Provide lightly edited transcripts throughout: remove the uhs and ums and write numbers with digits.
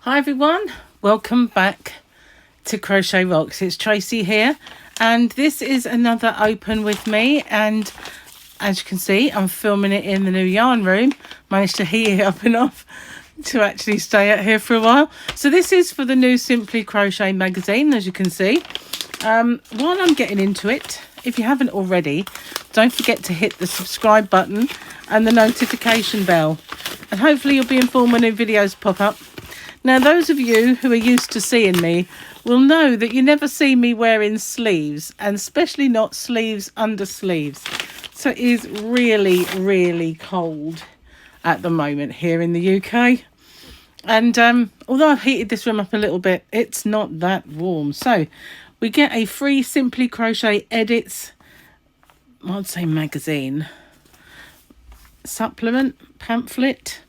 Hi everyone, welcome back to Crochet Rocks. It's Tracy here, and this is another open with me, and as you can see I'm filming it in the new yarn room. Managed to heat it up enough to actually stay out here for a while. So this is for the new Simply Crochet magazine, as you can see. While I'm getting into it, if you haven't already, don't forget to hit the subscribe button and the notification bell, and hopefully you'll be informed when new videos pop up. Now, those of you who are used to seeing me will know that you never see me wearing sleeves, and especially not sleeves under sleeves. So it is really, really cold at the moment here in the UK. And although I've heated this room up a little bit, it's not that warm. So we get a free Simply Crochet Edits, I'd say magazine, supplement, pamphlet.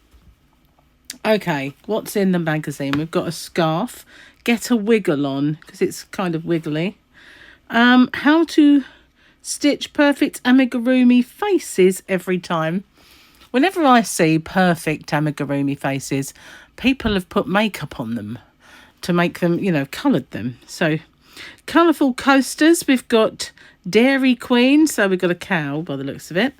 Okay, what's in the magazine? We've got a scarf. Get a wiggle on, because it's kind of wiggly. How to stitch perfect amigurumi faces every time. Whenever I see perfect amigurumi faces, people have put makeup on them to make them, you know, coloured them. So, colourful coasters. We've got Dairy Queen, so we've got a cow by the looks of it.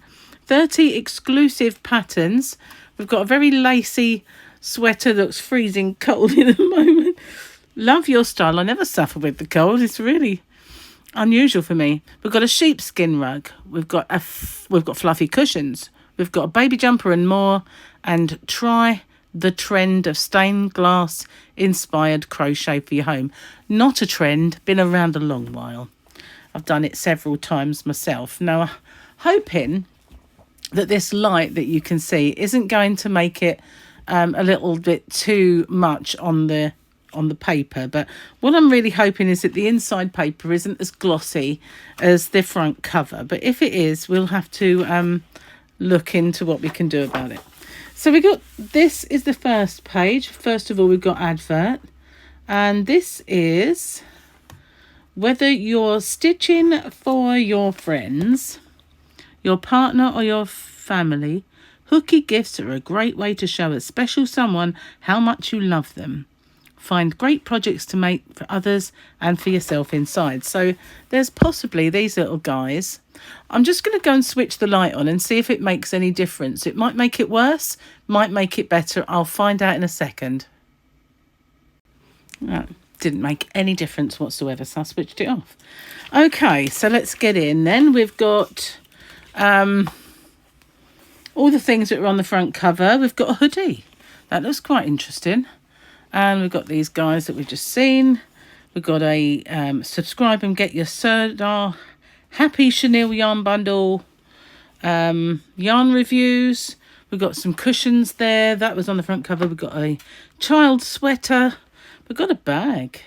30 exclusive patterns. We've got a very lacy sweater that's freezing cold in the moment. Love your style. I never suffer with the cold. It's really unusual for me. We've got a sheepskin rug. We've got fluffy cushions. We've got a baby jumper and more. And try the trend of stained glass inspired crochet for your home. Not a trend, been around a long while. I've done it several times myself. Now, hoping that this light that you can see isn't going to make it a little bit too much on the paper, but what I'm really hoping is that the inside paper isn't as glossy as the front cover. But if it is, we'll have to look into what we can do about it. So this is the first page. First of all, we've got advert, and this is whether you're stitching for your friends, your partner or your family. Hooky gifts are a great way to show a special someone how much you love them. Find great projects to make for others and for yourself inside. So there's possibly these little guys. I'm just going to go and switch the light on and see if it makes any difference. It might make it worse, might make it better. I'll find out in a second. Didn't make any difference whatsoever, so I switched it off. Okay, so let's get in then. We've got all the things that are on the front cover. We've got a hoodie. That looks quite interesting. And we've got these guys that we've just seen. We've got a subscribe and get your Serdar Happy Chenille yarn bundle. Yarn reviews. We've got some cushions there. That was on the front cover. We've got a child sweater. We've got a bag.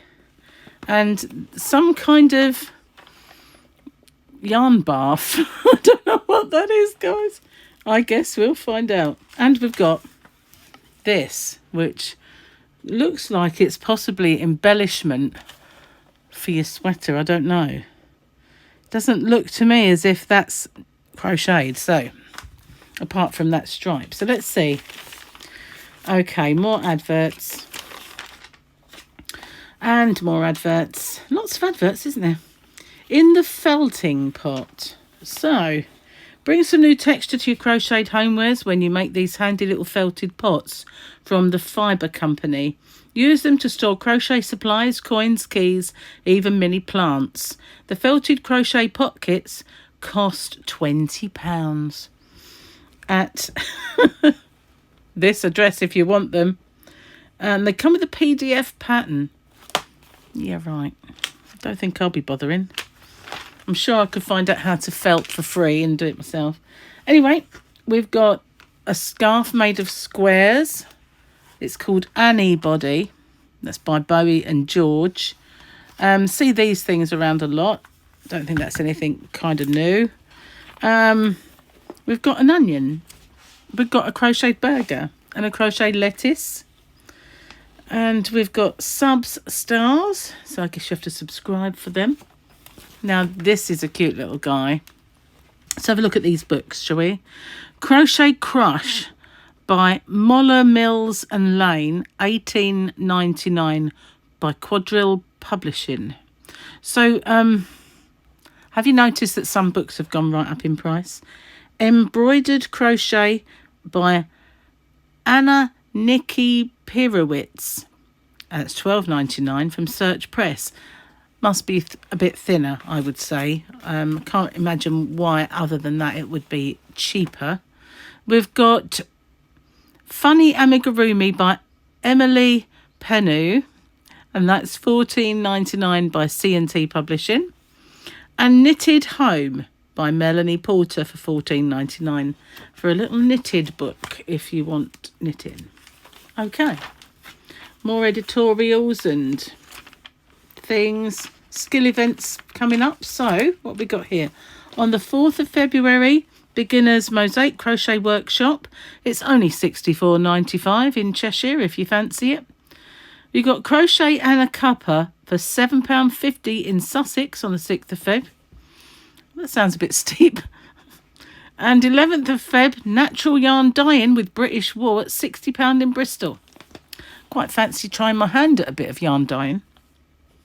And some kind of yarn bath. I don't know what that is, guys. I guess we'll find out. And we've got this, which looks like it's possibly embellishment for your sweater. I don't know. Doesn't look to me as if that's crocheted. So, apart from that stripe. So, let's see. Okay, more adverts. And more adverts. Lots of adverts, isn't there? In the felting pot. So, bring some new texture to your crocheted homewares when you make these handy little felted pots from the Fibre Company. Use them to store crochet supplies, coins, keys, even mini plants. The felted crochet pot kits cost £20 at this address if you want them. And they come with a PDF pattern. Yeah, right. I don't think I'll be bothering. I'm sure I could find out how to felt for free and do it myself. Anyway, we've got a scarf made of squares. It's called Annie Body. That's by Bowie and George. See these things around a lot. Don't think that's anything kind of new. We've got an onion. We've got a crocheted burger and a crocheted lettuce. And we've got subs stars. So I guess you have to subscribe for them. Now, this is a cute little guy. Let's have a look at these books, shall we? Crochet Crush by Moller, Mills and Lane, 18.99 by Quadrille Publishing. So, have you noticed that some books have gone right up in price? Embroidered Crochet by Anna Nikki Pirowitz. It's $12.99 from Search Press. Must be a bit thinner, I would say. Can't imagine why, other than that, it would be cheaper. We've got Funny Amigurumi by Emily Penu, and that's $14.99 by C&T Publishing. And Knitted Home by Melanie Porter for $14.99 for a little knitted book if you want knitting. Okay, more editorials and things, skill events coming up. So what have we got here? On the 4th of February, Beginner's Mosaic Crochet Workshop. It's only $64.95 in Cheshire if you fancy it. We've got Crochet and a Cuppa for £7.50 in Sussex on the 6th of Feb. That sounds a bit steep. And 11th of Feb, Natural Yarn Dyeing with British Wool at £60 in Bristol. Quite fancy trying my hand at a bit of yarn dyeing.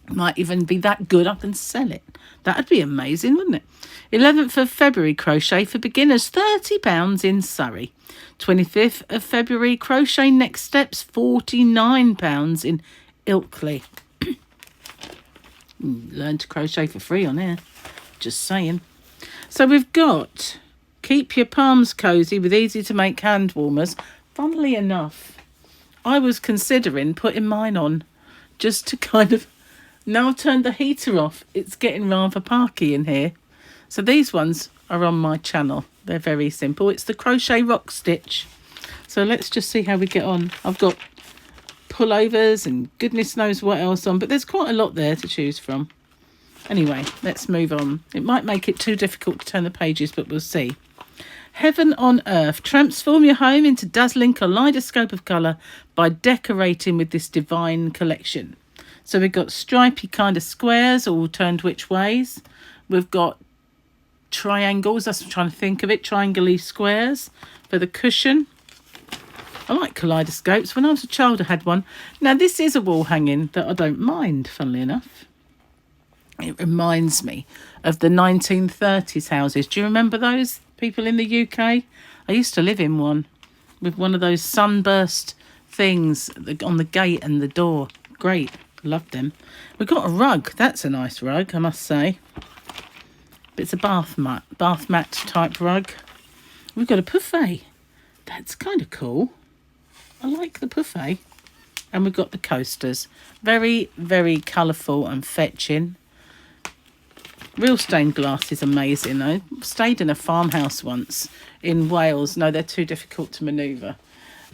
Might even be that good I can sell it. That'd be amazing, wouldn't it? 11th of February, Crochet for Beginners, £30 in Surrey. 25th of February, Crochet Next Steps, £49 in Ilkley. Learn to crochet for free on here. Just saying. So we've got Keep Your Palms Cozy with Easy to Make Hand Warmers. Funnily enough, I was considering putting mine on just to kind of... Now I've turned the heater off, it's getting rather parky in here. So these ones are on my channel. They're very simple. It's the Crochet Rock Stitch. So let's just see how we get on. I've got pullovers and goodness knows what else on, but there's quite a lot there to choose from. Anyway, let's move on. It might make it too difficult to turn the pages, but we'll see. Heaven on Earth. Transform your home into dazzling kaleidoscope of colour by decorating with this divine collection. So we've got stripy kind of squares, all turned which ways. We've got triangles, that's what I'm trying to think of it, triangle-y squares for the cushion. I like kaleidoscopes. When I was a child, I had one. Now, this is a wall hanging that I don't mind, funnily enough. It reminds me of the 1930s houses. Do you remember those, people in the UK? I used to live in one with one of those sunburst things on the gate and the door. Great. Loved them. We've got a rug. That's a nice rug, I must say. But it's a bath mat type rug. We've got a buffet. That's kind of cool. I like the buffet. And we've got the coasters. Very, very colourful and fetching. Real stained glass is amazing. I stayed in a farmhouse once in Wales. No, they're too difficult to manoeuvre.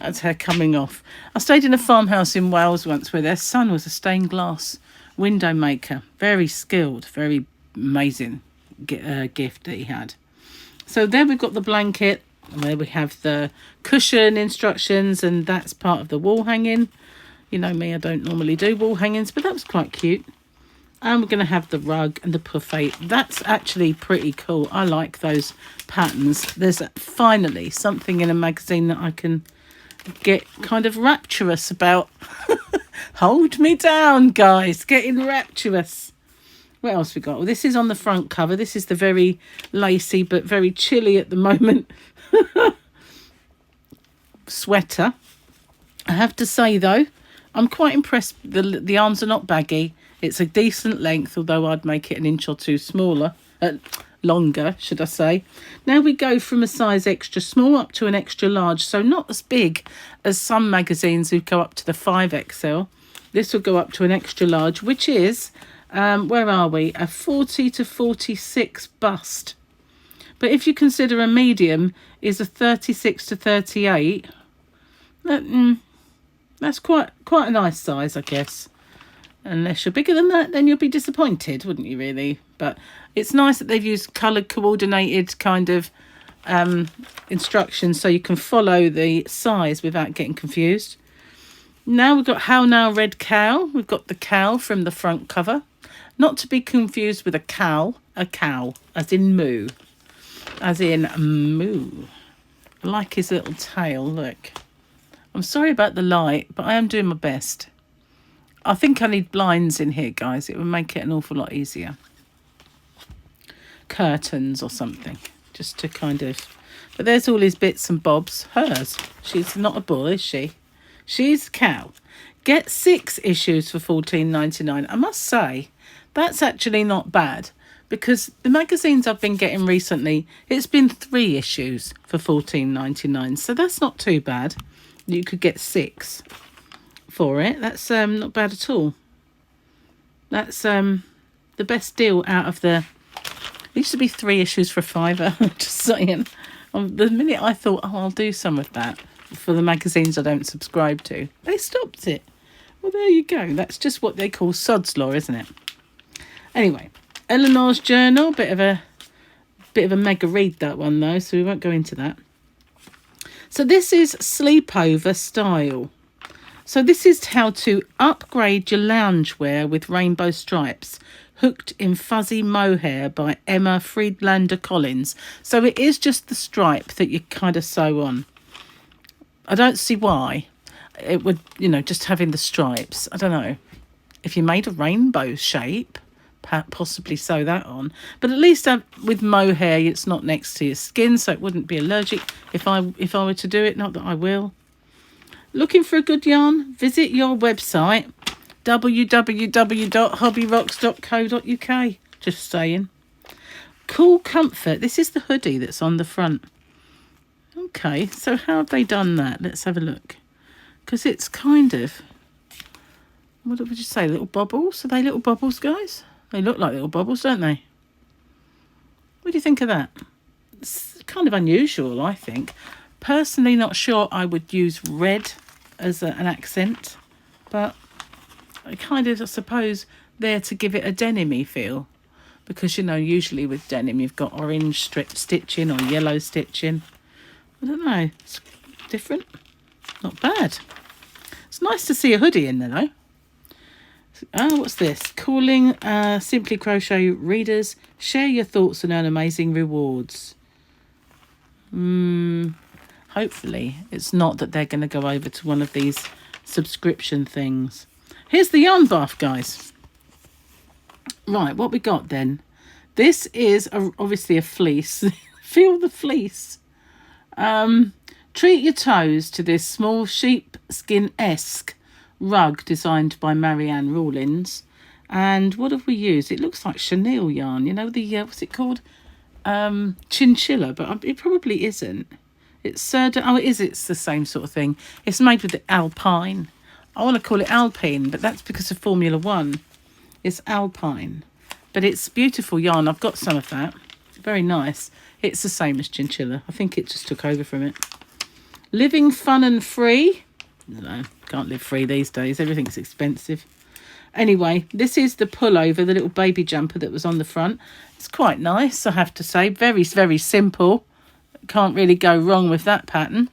That's her coming off. I stayed in a farmhouse in Wales once where their son was a stained glass window maker. Very skilled, very amazing gift that he had. So there we've got the blanket. And there we have the cushion instructions, and that's part of the wall hanging. You know me, I don't normally do wall hangings, but that was quite cute. And we're going to have the rug and the buffet. That's actually pretty cool. I like those patterns. There's finally something in a magazine that I can get kind of rapturous about. Hold me down, guys. Getting rapturous. What else we got? Well, this is on the front cover. This is the very lacy but very chilly at the moment sweater. I have to say, though, I'm quite impressed. The arms are not baggy. It's a decent length, although I'd make it an inch or two smaller. Longer, should I say. Now we go from a size extra small up to an extra large, so not as big as some magazines who go up to the 5XL. This will go up to an extra large, which is, where are we? A 40 to 46 bust. But if you consider a medium is a 36 to 38, that's quite a nice size, I guess. Unless you're bigger than that, then you'll be disappointed, wouldn't you, really? But it's nice that they've used coloured coordinated kind of instructions so you can follow the size without getting confused. Now we've got How Now Red Cow. We've got the cow from the front cover. Not to be confused with a cow, as in moo. As in moo. I like his little tail, look. I'm sorry about the light, but I am doing my best. I think I need blinds in here, guys. It would make it an awful lot easier. Curtains or something, just to kind of... But there's all his bits and bobs. Hers. She's not a bull, is she? She's a cow. Get 6 issues for $14.99. I must say, that's actually not bad, because the magazines I've been getting recently, it's been 3 issues for $14.99. So that's not too bad. You could get 6 for it. That's not bad at all. That's the best deal out of the... It used to be 3 issues for $5. Just saying. The minute I thought, oh, I'll do some of that for the magazines I don't subscribe to, they stopped it. Well, there you go. That's just what they call sod's law, isn't it? Anyway, Eleanor's journal, bit of a mega read, that one though, so we won't go into that. So this is sleepover style. So this is how to upgrade your loungewear with rainbow stripes, hooked in fuzzy mohair by Emma Friedlander Collins. So it is just the stripe that you kind of sew on. I don't see why it would, just having the stripes. I don't know. If you made a rainbow shape, possibly sew that on. But at least with mohair, it's not next to your skin, so it wouldn't be allergic if I were to do it. Not that I will. Looking for a good yarn? Visit your website, www.hobbyrocks.co.uk. Just saying. Cool Comfort. This is the hoodie that's on the front. Okay, so how have they done that? Let's have a look. Because it's kind of... What would you say? Little bubbles? Are they little bubbles, guys? They look like little bubbles, don't they? What do you think of that? It's kind of unusual, I think. Personally, not sure I would use red as an accent, but I kind of, I suppose, there to give it a denim-y feel, because usually with denim you've got orange stitching or yellow stitching. I don't know, it's different. Not bad. It's nice to see a hoodie in there though. What's this? Calling Simply Crochet readers, share your thoughts and earn amazing rewards. Hopefully it's not that they're going to go over to one of these subscription things. Here's the yarn bath, guys. Right, what we got then? This is obviously a fleece. Feel the fleece. Treat your toes to this small sheepskin-esque rug designed by Marianne Rawlins. And what have we used? It looks like chenille yarn. What's it called? Chinchilla, but it probably isn't. It's it is. It's the same sort of thing. It's made with the alpine. I want to call it alpine, but that's because of Formula 1. It's alpine, but it's beautiful yarn. I've got some of that. Very nice. It's the same as chinchilla. I think it just took over from it. Living fun and free. No, can't live free these days. Everything's expensive. Anyway, this is the pullover, the little baby jumper that was on the front. It's quite nice, I have to say. Very, very simple. Can't really go wrong with that pattern.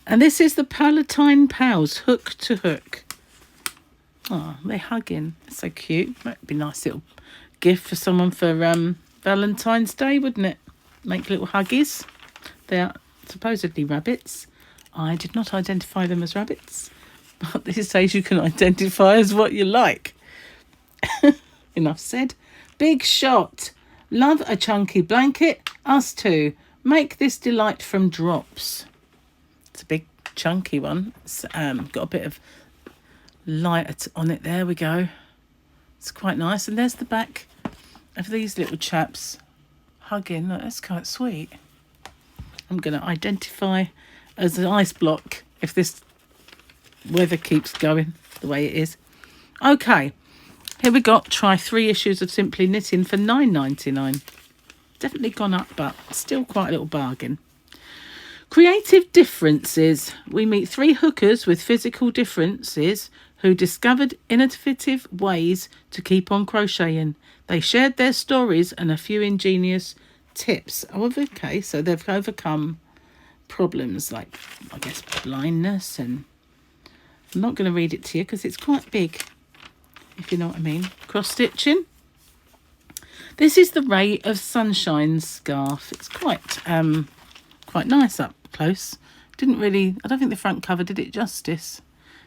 And this is the Palatine Pals, hook to hook. Oh, they're hugging. It's so cute. Might be a nice little gift for someone for Valentine's Day, wouldn't it? Make little huggies. They're supposedly rabbits. I did not identify them as rabbits, but this says you can identify as what you like. Enough said. Big shot. Love a chunky blanket. Us too. Make this delight from drops. It's a big chunky one. It's got a bit of light on it. There we go. It's quite nice. And there's the back of these little chaps hugging. Look, that's quite sweet. I'm going to identify as an ice block if this weather keeps going the way it is. Okay, here we got. Try 3 issues of Simply Knitting for $9.99. Definitely gone up, but still quite a little bargain. Creative differences. We meet 3 hookers with physical differences who discovered innovative ways to keep on crocheting. They shared their stories and a few ingenious tips. Oh, okay, so they've overcome problems like, I guess, blindness, and I'm not going to read it to you because it's quite big, if you know what I mean. Cross stitching. This is the Ray of Sunshine scarf. It's quite nice up close. Didn't really, I don't think the front cover did it justice.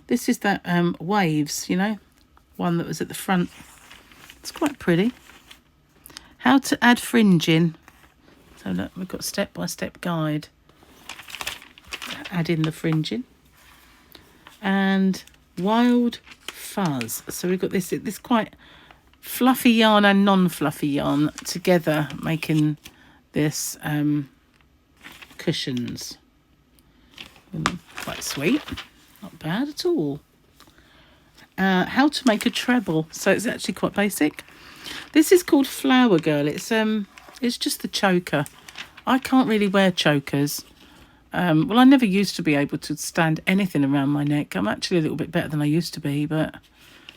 This is that Waves, you know, one that was at the front. It's quite pretty. How to add fringe in. So look, we've got step-by-step guide. Add in the fringing. And Wild Fuzz. So we've got this quite fluffy yarn and non-fluffy yarn together, making this cushions. Quite sweet. Not bad at all. How to make a treble. So it's actually quite basic. This is called Flower Girl. It's just the choker. I can't really wear chokers. Well, I never used to be able to stand anything around my neck. I'm actually a little bit better than I used to be, but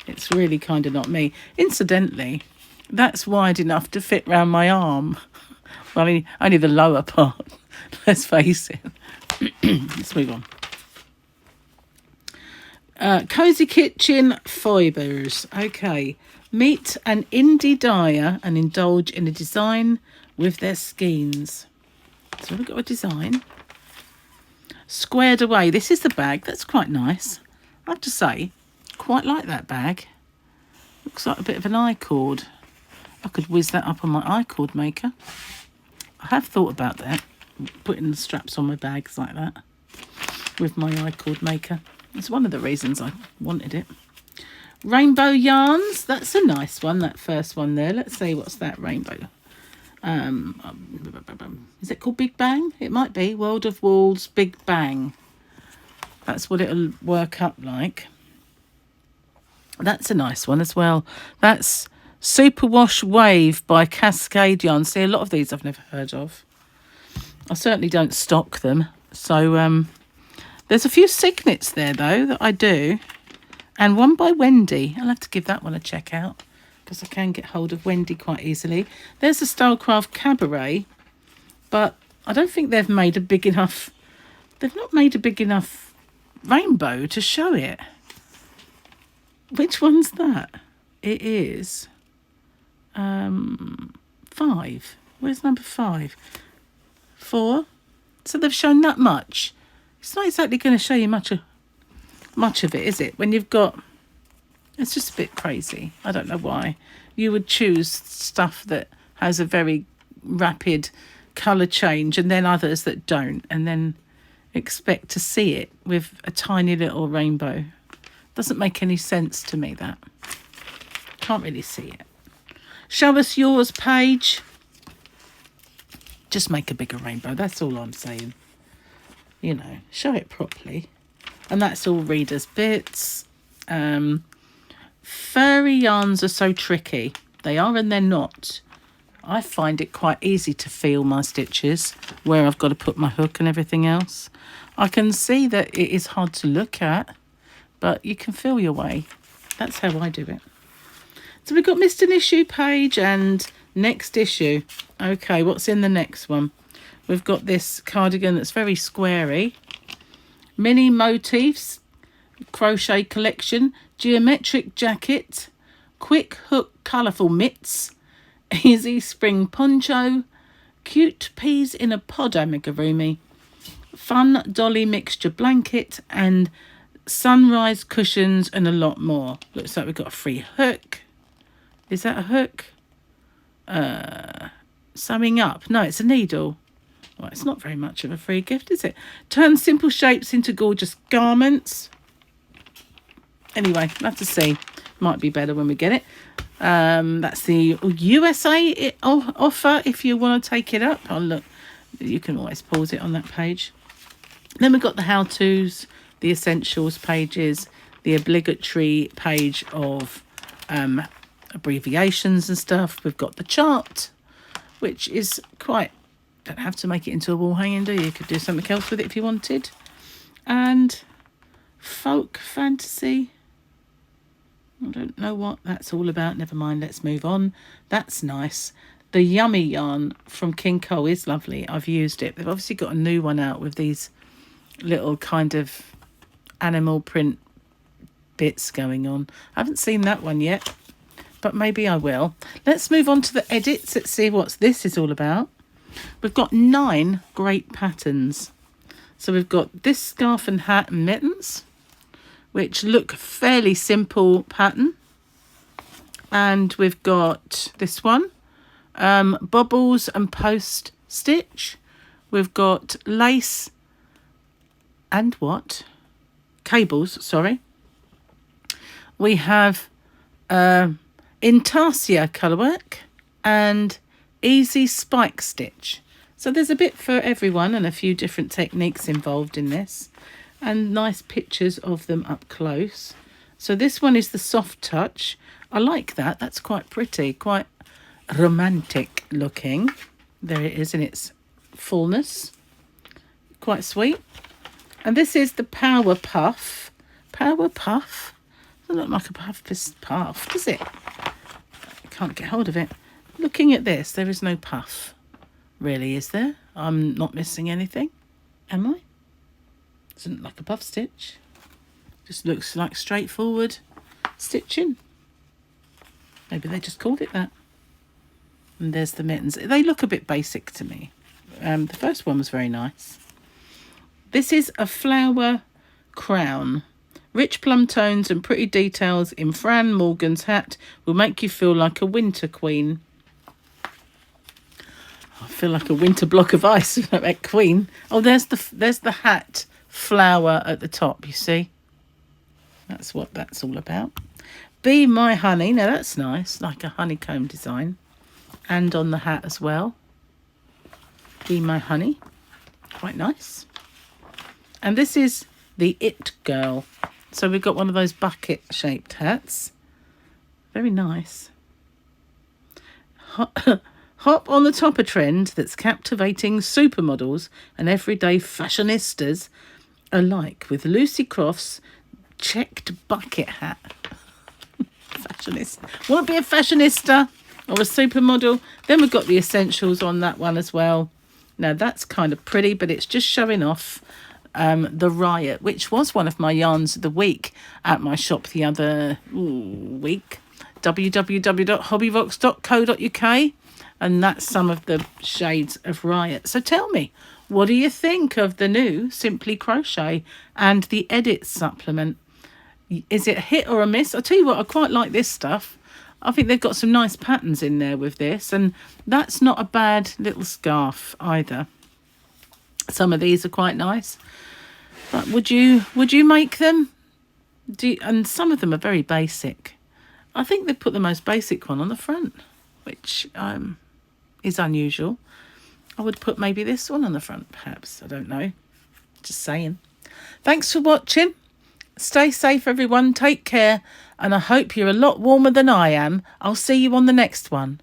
it's really kind of not me. Incidentally, that's wide enough to fit round my arm. Well, I mean, only the lower part. Let's face it. Let's move on. Cozy Kitchen Fibres. Okay. Meet an indie dyer and indulge in a design with their skeins. So we've got a design. Squared Away. This is the bag. That's quite nice. I have to say, quite like that bag. Looks like a bit of an I-cord. I could whiz that up on my I-cord maker. I have thought about that. Putting the straps on my bags like that. With my I-cord maker. It's one of the reasons I wanted it. Rainbow Yarns. That's a nice one, that first one there. Let's see, what's that rainbow? Is it called Big Bang? It might be. World of Wools Big Bang. That's what it'll work up like. That's a nice one as well. That's Superwash Wave by Cascade Yarn. See, a lot of these I've never heard of. I certainly don't stock them. So there's a few signets there, though, that I do. And one by Wendy. I'll have to give that one a check out, because I can get hold of Wendy quite easily. There's the Stylecraft Cabaret, but I don't think they've made a big enough... They've not made a big enough rainbow to show it. Which one's that? It is 5. Where's number 5? 4. So they've shown that much. It's not exactly going to show you much of it, is it? When you've got... It's just a bit crazy. I don't know why. You would choose stuff that has a very rapid colour change and then others that don't, and then expect to see it with a tiny little rainbow. Doesn't make any sense to me, that. Can't really see it. Show us yours, Paige. Just make a bigger rainbow. That's all I'm saying. You know, show it properly. And that's all Reader's Bits. Furry yarns are so tricky. They are and they're not. I find it quite easy to feel my stitches where I've got to put my hook and everything else. I can see that it is hard to look at, but you can feel your way. That's how I do it. So we've got Missed an Issue page and next issue. Okay, what's in the next one? We've got this cardigan that's very squarey. Mini Motifs Crochet Collection. Geometric Jacket. Quick Hook Colourful Mitts. Easy Spring Poncho. Cute Peas in a Pod Amigurumi. Fun Dolly Mixture Blanket. And Sunrise Cushions and a lot more. Looks like we've got a free hook. Is that a hook? Sewing up. No, it's a needle. Well, it's not very much of a free gift, is it? Turn simple shapes into gorgeous garments. Anyway, we'll have to see. Might be better when we get it. That's the USA offer if you want to take it up. Oh, look, you can always pause it on that page. Then we've got the how-tos, the essentials pages, the obligatory page of abbreviations and stuff. We've got the chart, which is quite... Don't have to make it into a wall hanging, do you? You could do something else with it if you wanted. And folk fantasy. I don't know what that's all about. Never mind, let's move on. That's nice. The Yummy yarn from King Cole is lovely. I've used it. They've obviously got a new one out with these little kind of animal print bits going on. I haven't seen that one yet, but maybe I will. Let's move on to the edits. Let's see what this is all about. We've got 9 great patterns. So we've got this scarf and hat and mittens, which look fairly simple pattern. And we've got this one, bobbles and post stitch. We've got lace and what? Cables, sorry. We have intarsia colourwork and easy spike stitch. So there's a bit for everyone and a few different techniques involved in this, and nice pictures of them up close. So this one is the soft touch. I like that. That's quite pretty, quite romantic looking. There it is in its fullness. Quite sweet. And this is the Power Puff. Power Puff? Doesn't look like a puff, does it? I can't get hold of it. Looking at this, there is no puff. Really, is there? I'm not missing anything, am I? Doesn't look like a puff stitch. Just looks like straightforward stitching. Maybe they just called it that. And there's the mittens. They look a bit basic to me. The first one was very nice. This is a flower crown. Rich plum tones and pretty details in Fran Morgan's hat will make you feel like a winter queen. I feel like a winter block of ice with that queen. Oh, there's the hat flower at the top, you see. That's what that's all about. Be My Honey. Now that's nice, like a honeycomb design. And on the hat as well. Be My Honey. Quite nice. And this is the It Girl. So we've got one of those bucket shaped hats. Very nice. Hop on the top a trend that's captivating supermodels and everyday fashionistas alike with Lucy Croft's checked bucket hat. Fashionista. Want to be a fashionista or a supermodel? Then we've got the essentials on that one as well. Now that's kind of pretty, but it's just showing off the Riot, which was one of my yarns of the week at my shop the other week. www.hobbyrocks.co.uk. And that's some of the shades of Riot. So tell me, what do you think of the new Simply Crochet and the Edit supplement? Is it a hit or a miss? I'll tell you what, I quite like this stuff. I think they've got some nice patterns in there with this. And that's not a bad little scarf either. Some of these are quite nice. But would you make them? And some of them are very basic. I think they put the most basic one on the front, which is unusual. I would put maybe this one on the front, perhaps. I don't know. Just saying. Thanks for watching. Stay safe, everyone. Take care. And I hope you're a lot warmer than I am. I'll see you on the next one.